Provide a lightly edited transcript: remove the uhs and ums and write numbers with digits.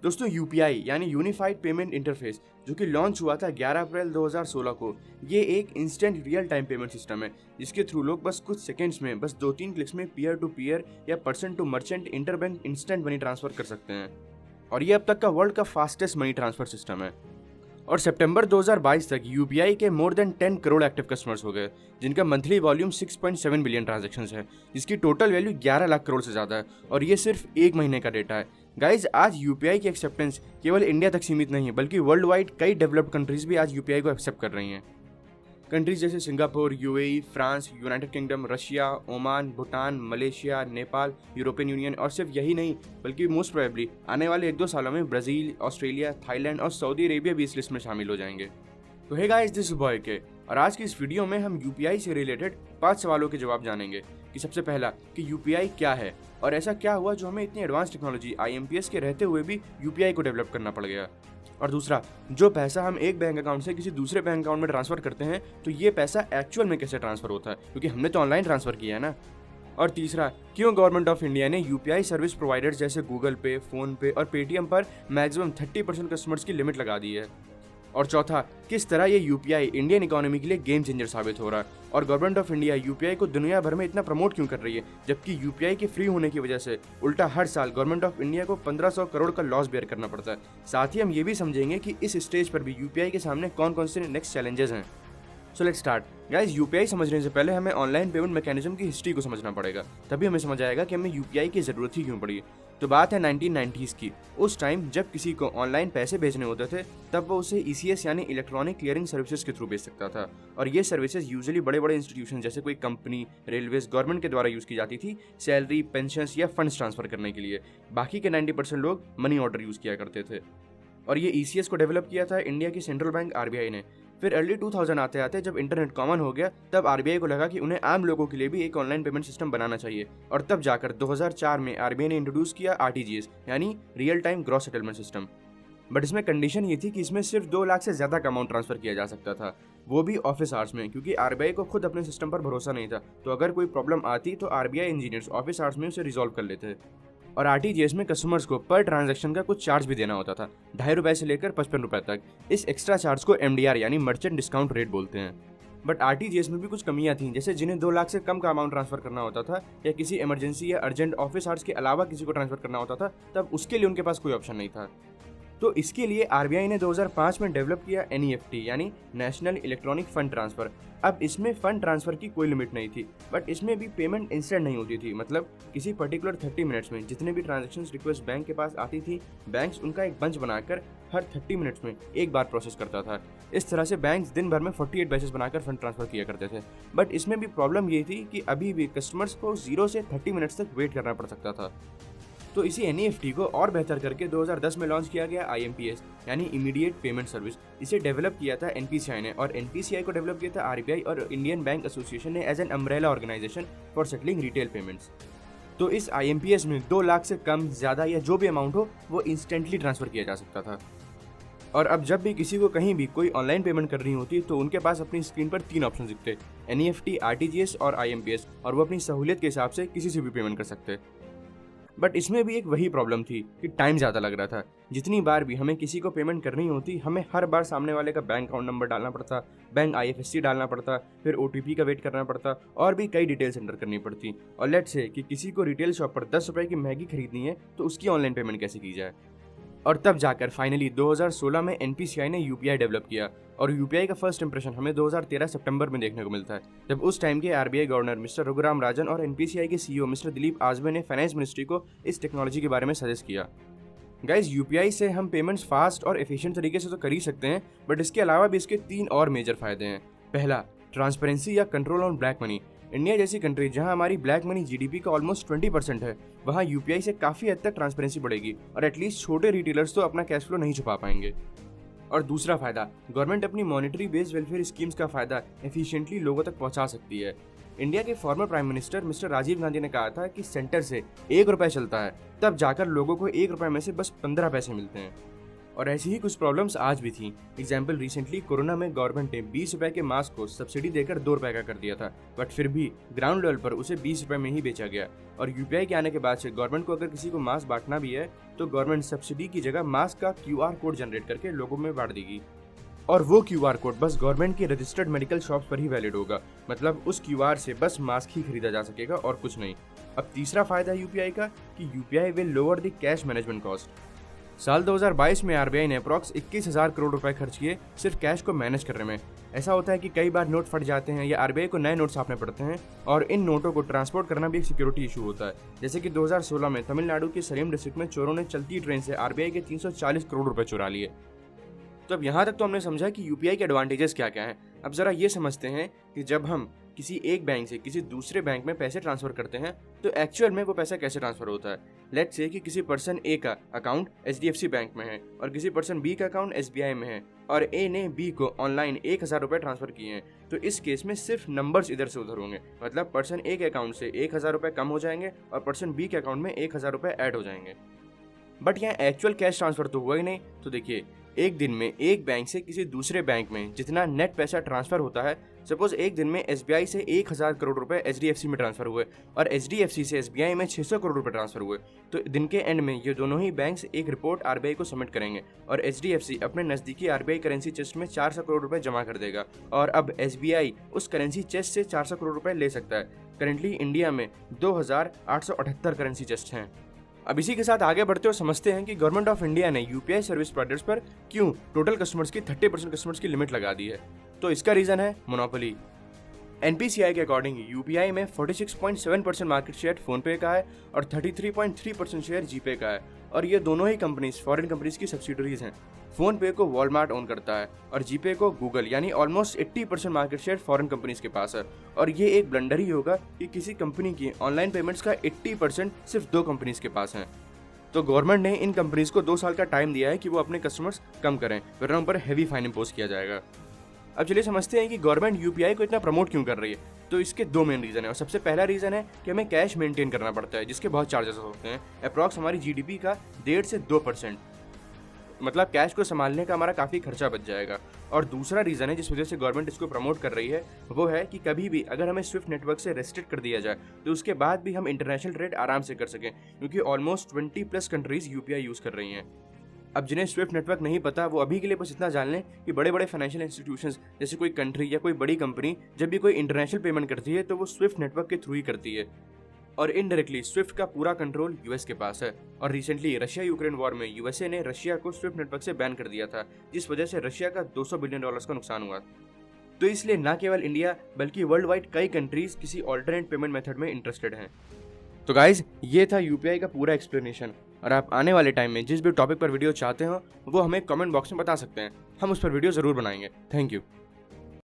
दोस्तों यूपीआई यानी unified payment interface जो कि लॉन्च हुआ था 11 अप्रैल 2016 को, ये एक instant real time payment system है जिसके थ्रू लोग बस कुछ सेकंड्स में, बस 2-3 क्लिक्स में पीयर टू पीयर या person to merchant interbank instant money transfer कर सकते हैं। और ये अब तक का वर्ल्ड का फास्टेस्ट मनी ट्रांसफर सिस्टम है। और सितंबर 2022 तक यूपीआई के more than 10 crore active customers हो गए, जिनका मंथली वॉल्यूम 6.7 बिलियन ट्रांजैक्शंस है, जिसकी टोटल वैल्यू 11 लाख करोड़ से ज़्यादा है। और ये सिर्फ एक महीने का डेटा है। गाइज, आज यूपीआई की एक्सेप्टेंस केवल इंडिया तक सीमित नहीं है, बल्कि वर्ल्ड वाइड कई डेवलप्ड कंट्रीज भी आज यूपीआई को एक्सेप्ट कर रही हैं। कंट्रीज जैसे Singapore, UAE, France, United kingdom, Russia, Oman, Bhutan, Malaysia, Nepal, European union, और सिर्फ यही नहीं बल्कि मोस्ट प्रोबेबली आने वाले 1-2 सालों में ब्राज़ील, ऑस्ट्रेलिया, थाईलैंड और सऊदी अरेबिया भी इस लिस्ट में शामिल हो जाएंगे। तो हे गाइस, दिस बॉय के, और आज की इस वीडियो में हम यूपीआई से रिलेटेड 5 सवालों के जवाब जानेंगे कि सबसे पहला कि यूपीआई क्या है और ऐसा क्या हुआ जो हमें इतनी एडवांस टेक्नोलॉजी आईएमपीएस के रहते हुए भी यूपीआई को डेवलप करना पड़ गया। और दूसरा, जो पैसा हम एक बैंक अकाउंट से किसी दूसरे बैंक अकाउंट में ट्रांसफर करते हैं तो ये पैसा एक्चुअल में कैसे ट्रांसफर होता है, क्योंकि हमने तो ऑनलाइन ट्रांसफर किया है ना। और तीसरा, क्यों गवर्नमेंट ऑफ इंडिया ने यूपीआई सर्विस प्रोवाइडर्स जैसे गूगल पे, फोन पे और पेटीएम पर मैक्सिमम 30% कस्टमर्स की लिमिट लगा दी है। और चौथा, किस तरह ये यूपीआई इंडियन इकोनॉमी के लिए गेम चेंजर साबित हो रहा है और गवर्नमेंट ऑफ इंडिया यूपीआई को दुनिया भर में इतना प्रमोट क्यों कर रही है, जबकि यूपीआई के फ्री होने की वजह से उल्टा हर साल गवर्नमेंट ऑफ इंडिया को 1500 करोड़ का लॉस बेयर करना पड़ता है। साथ ही हम ये भी समझेंगे कि इस स्टेज पर भी यूपीआई के सामने कौन कौन से नेक्स्ट चैलेंजेस हैं। So let's start. Guys, UPI समझने से पहले हमें ऑनलाइन पेमेंट मैकेनिज्म की हिस्ट्री को समझना पड़ेगा, तभी हमें समझ आएगा कि हमें यूपीआई की जरूरत ही क्यों पड़ी। तो बात है 1990s की। उस टाइम जब किसी को ऑनलाइन पैसे भेजने होते थे तब वो उसे ईसीएस यानी इलेक्ट्रॉनिक क्लियरिंग सर्विसेज के थ्रू भेज सकता था। और ये सर्विसेज यूजुअली बड़े बड़े इंस्टीट्यूशन जैसे कोई कंपनी, रेलवेज, गवर्नमेंट के द्वारा यूज की जाती थी सैलरी, पेंशन या फंड्स ट्रांसफर करने के लिए। बाकी के 90% लोग मनी ऑर्डर यूज किया करते थे। और ये ईसीएस को डेवलप किया था इंडिया की सेंट्रल बैंक आरबीआई ने। फिर अर्ली 2000 आते आते जब इंटरनेट कॉमन हो गया तब आरबीआई को लगा कि उन्हें आम लोगों के लिए भी एक ऑनलाइन पेमेंट सिस्टम बनाना चाहिए। और तब जाकर 2004 में आरबीआई ने इंट्रोड्यूस किया आरटीजीएस यानी real time gross settlement system. But इसमें कंडीशन ये थी कि इसमें सिर्फ 2 लाख से ज़्यादा का अमाउंट ट्रांसफर किया जा सकता था, वो भी ऑफिस आवर्स में, क्योंकि आरबीआई को खुद अपने सिस्टम पर भरोसा नहीं था। तो अगर कोई प्रॉब्लम आती तो आरबीआई इंजीनियर्स ऑफिस आवर्स में उसे रिजॉल्व कर लेते। और आरटीजीएस में कस्टमर्स को पर ट्रांजैक्शन का कुछ चार्ज भी देना होता था, ₹2.5 से लेकर ₹55 तक। इस एक्स्ट्रा चार्ज को एमडीआर यानी मर्चेंट डिस्काउंट रेट बोलते हैं। बट आरटीजीएस में भी कुछ कमियां थीं, जैसे जिन्हें 2 लाख से कम का अमाउंट ट्रांसफर करना होता था या किसी इमरजेंसी या अर्जेंट ऑफिस आवर्स के अलावा किसी को ट्रांसफर करना होता था, तब उसके लिए उनके पास कोई ऑप्शन नहीं था। तो इसके लिए आरबीआई ने 2005 में डेवलप किया एनईएफटी यानी नेशनल इलेक्ट्रॉनिक फंड ट्रांसफर। अब इसमें फंड ट्रांसफर की कोई लिमिट नहीं थी, बट इसमें भी पेमेंट इंस्टेंट नहीं होती थी। मतलब किसी पर्टिकुलर 30 मिनट्स में जितने भी ट्रांजैक्शंस रिक्वेस्ट बैंक के पास आती थी, बैंक्स उनका एक बंच बनाकर हर 30 मिनट्स में एक बार प्रोसेस करता था। इस तरह से बैंक्स दिन भर में 48 बैचेस बनाकर फंड ट्रांसफर किया करते थे। बट इसमें भी प्रॉब्लम ये थी कि अभी भी कस्टमर्स को 0 से 30 मिनट्स तक वेट करना पड़ सकता था। तो इसी एनईएफटी को और बेहतर करके 2010 में लॉन्च किया गया आईएमपीएस यानी इमीडिएट पेमेंट सर्विस। इसे डेवलप किया था एनपीसीआई ने, और एनपीसीआई को डेवलप किया था आरबीआई और इंडियन बैंक एसोसिएशन ने as an umbrella organisation for settling retail payments. तो इस आईएमपीएस में 2 लाख से कम, ज़्यादा या जो भी अमाउंट हो वो इंस्टेंटली ट्रांसफर किया जा सकता था। और अब जब भी किसी को कहीं भी कोई ऑनलाइन पेमेंट करनी होती तो उनके पास अपनी स्क्रीन पर 3 ऑप्शन दिखते, एनईएफटी, आरटीजीएस और आईएमपीएस, और वो अपनी सहूलियत के हिसाब से किसी से भी पेमेंट कर सकते। बट इसमें भी एक वही प्रॉब्लम थी कि टाइम ज़्यादा लग रहा था। जितनी बार भी हमें किसी को पेमेंट करनी होती, हमें हर बार सामने वाले का बैंक अकाउंट नंबर डालना पड़ता, बैंक आईएफएससी डालना पड़ता, फिर ओटीपी का वेट करना पड़ता और भी कई डिटेल्स एंटर करनी पड़ती। और लेट्स से कि किसी को रिटेल शॉप पर ₹10 की मैगी खरीदनी है तो उसकी ऑनलाइन पेमेंट कैसे की जाए। और तब जाकर फाइनली 2016 में एनपीसीआई ने यूपीआई डेवलप किया। और यूपीआई का फर्स्ट इंप्रेशन हमें 2013 सितंबर में देखने को मिलता है, जब उस टाइम के RBI governor mister Raghuram Rajan और एनपीसीआई के सीईओ मिस्टर दिलीप आजमे ने फाइनेंस मिनिस्ट्री को इस टेक्नोलॉजी के बारे में सजेस्ट किया। गाइज, यूपीआई से हम पेमेंट्स फास्ट और एफिशिएंट तरीके से तो कर ही सकते हैं, बट इसके अलावा भी इसके 3 और मेजर फायदे हैं। पहला, ट्रांसपेरेंसी या control on black money. India जैसी कंट्री जहां हमारी ब्लैक मनी जीडीपी का ऑलमोस्ट 20% है, वहां यूपीआई से काफ़ी हद तक ट्रांसपेरेंसी बढ़ेगी और एटलीस्ट छोटे रिटेलर्स तो अपना कैश फ्लो नहीं छुपा पाएंगे। और दूसरा फायदा, गवर्नमेंट अपनी मॉनेटरी बेस्ड वेलफेयर स्कीम्स का फायदा एफिशिएंटली लोगों तक पहुंचा सकती है। इंडिया के former prime minister mister Rajiv Gandhi ने कहा था कि सेंटर से ₹1 चलता है, तब जाकर लोगों को ₹1 में से बस 15 पैसे मिलते हैं। और ऐसी ही कुछ प्रॉब्लम्स आज भी थी। एग्जाम्पल, रिसेंटली कोरोना में गवर्नमेंट ने 20 रुपए के मास्क को सब्सिडी देकर 2 रुपए का कर दिया था, बट फिर भी ग्राउंड लेवल पर उसे 20 रुपए में ही बेचा गया। और यूपीआई के आने के बाद से गवर्नमेंट को अगर किसी को मास्क बांटना भी है तो गवर्नमेंट सब्सिडी की जगह मास्क का QR कोड जनरेट करके लोगों में बांट देगी, और वो QR कोड बस गवर्नमेंट की रजिस्टर्ड मेडिकल शॉप पर ही वैलिड होगा। मतलब उस QR से बस मास्क ही खरीदा जा सकेगा और कुछ नहीं। अब तीसरा फायदा है यूपीआई का कि UPI will lower the cash management cost. साल 2022 में आरबीआई ने अप्रॉक्स 21,000 करोड़ रुपए खर्च किए सिर्फ कैश को मैनेज करने में। ऐसा होता है कि कई बार नोट फट जाते हैं या आरबीआई को नए नोट छापने पड़ते हैं, और इन नोटों को ट्रांसपोर्ट करना भी एक सिक्योरिटी इशू होता है। जैसे कि 2016 में तमिलनाडु के सलेम डिस्ट्रिक्ट में चोरों ने चलती ट्रेन से आरबीआई के 340 करोड़ रुपए चुरा लिए। तो अब यहाँ तक तो हमने समझा कि यूपीआई के एडवांटेजेस क्या क्या हैं। अब जरा ये समझते हैं कि जब हम किसी एक बैंक से किसी दूसरे बैंक में पैसे ट्रांसफर करते हैं तो एक्चुअल में वो पैसा कैसे ट्रांसफर होता है। लेट्स से कि किसी पर्सन ए का अकाउंट HDFC बैंक में है और किसी पर्सन बी का अकाउंट SBI में है, और ए ने बी को ऑनलाइन 1,000 रुपए ट्रांसफर किए हैं। तो इस केस में सिर्फ नंबर्स इधर से उधर होंगे, मतलब पर्सन ए के अकाउंट से 1,000 रुपए कम हो जाएंगे और पर्सन बी के अकाउंट में 1,000 रुपए ऐड हो जाएंगे। बट यहाँ एक्चुअल कैश ट्रांसफर तो हुआ ही नहीं। तो देखिए, एक दिन में एक बैंक से किसी दूसरे बैंक में जितना नेट पैसा ट्रांसफर होता है, सपोज एक दिन में SBI से 1,000 करोड़ रुपए HDFC में ट्रांसफर हुए और HDFC से SBI में 600 करोड़ रुपए ट्रांसफर हुए, तो दिन के एंड में ये दोनों ही बैंक्स एक रिपोर्ट RBI को सबमिट करेंगे और HDFC अपने नजदीकी RBI करेंसी चेस्ट में 400 करोड़ रुपए जमा कर देगा, और अब SBI उस करेंसी चेस्ट से 400 करोड़ रुपए ले सकता है। करेंटली इंडिया में 2,878 करेंसी चेस्ट हैं। अब इसी के साथ आगे बढ़ते हुए समझते हैं कि गवर्नमेंट ऑफ इंडिया ने यूपीआई सर्विस प्रोवाइडर्स पर क्यों टोटल कस्टमर्स की 30% कस्टमर्स की लिमिट लगा दी है। तो इसका रीजन है मोनोपोली। NPCI के अकॉर्डिंग यूपीआई में 46.7% मार्केट शेयर फोनपे का है और 33.3% शेयर जीपे का है, और ये दोनों ही कंपनीज फॉरेन कंपनीज की सब्सिडरीज हैं। फोनपे को वॉलमार्ट ओन करता है और जीपे को गूगल, यानी almost 80% market share foreign companies के पास है। और ये एक ब्लंडर ही होगा कि किसी कंपनी की ऑनलाइन पेमेंट्स का 80% सिर्फ 2 कंपनीज के पास है। तो गवर्नमेंट ने इन कंपनीज को 2 साल का टाइम दिया है कि वो अपने कस्टमर्स कम करें, वरना उन पर हैवी फाइन इम्पोज किया जाएगा। अब चलिए समझते हैं कि गवर्नमेंट यूपीआई को इतना प्रमोट क्यों कर रही है। तो इसके 2 मेन रीजन है, और सबसे पहला रीजन है कि हमें कैश मेंटेन करना पड़ता है, जिसके बहुत चार्जेस होते हैं, अप्रॉक्स हमारी GDP का 1.5 से 2%। मतलब कैश को संभालने का हमारा काफ़ी खर्चा बच जाएगा। और दूसरा रीज़न है जिस वजह से गवर्नमेंट इसको प्रमोट कर रही है, वो है कि कभी भी अगर हमें स्विफ्ट नेटवर्क से रेस्ट्रिक्ट कर दिया जाए तो उसके बाद भी हम इंटरनेशनल ट्रेड आराम से कर सकें, क्योंकि ऑलमोस्ट 20+ कंट्रीज यूपीआई यूज़ कर रही हैं। अब जिन्हें स्विफ्ट नेटवर्क नहीं पता वो अभी के लिए बस इतना जान लें कि बड़े बड़े फाइनेंशियल इंस्टीट्यूशंस जैसे कोई कंट्री या कोई बड़ी कंपनी जब भी कोई इंटरनेशनल पेमेंट करती है तो वो स्विफ्ट नेटवर्क के थ्रू ही करती है, और इनडायरेक्टली स्विफ्ट का पूरा कंट्रोल यूएस के पास है। और रिसेंटली रशिया यूक्रेन वॉर में यूएसए ने रशिया को स्विफ्ट नेटवर्क से बैन कर दिया था, जिस वजह से रशिया का $200 बिलियन का नुकसान हुआ। तो इसलिए न केवल इंडिया बल्कि वर्ल्ड वाइड कई कंट्रीज किसी ऑल्टरनेट पेमेंट मेथड में इंटरेस्टेड हैं। तो गाइज, ये था यूपीआई का पूरा एक्सप्लेनेशन, और आप आने वाले टाइम में जिस भी टॉपिक पर वीडियो चाहते हो वो हमें कमेंट बॉक्स में बता सकते हैं, हम उस पर वीडियो ज़रूर बनाएंगे। Thank you.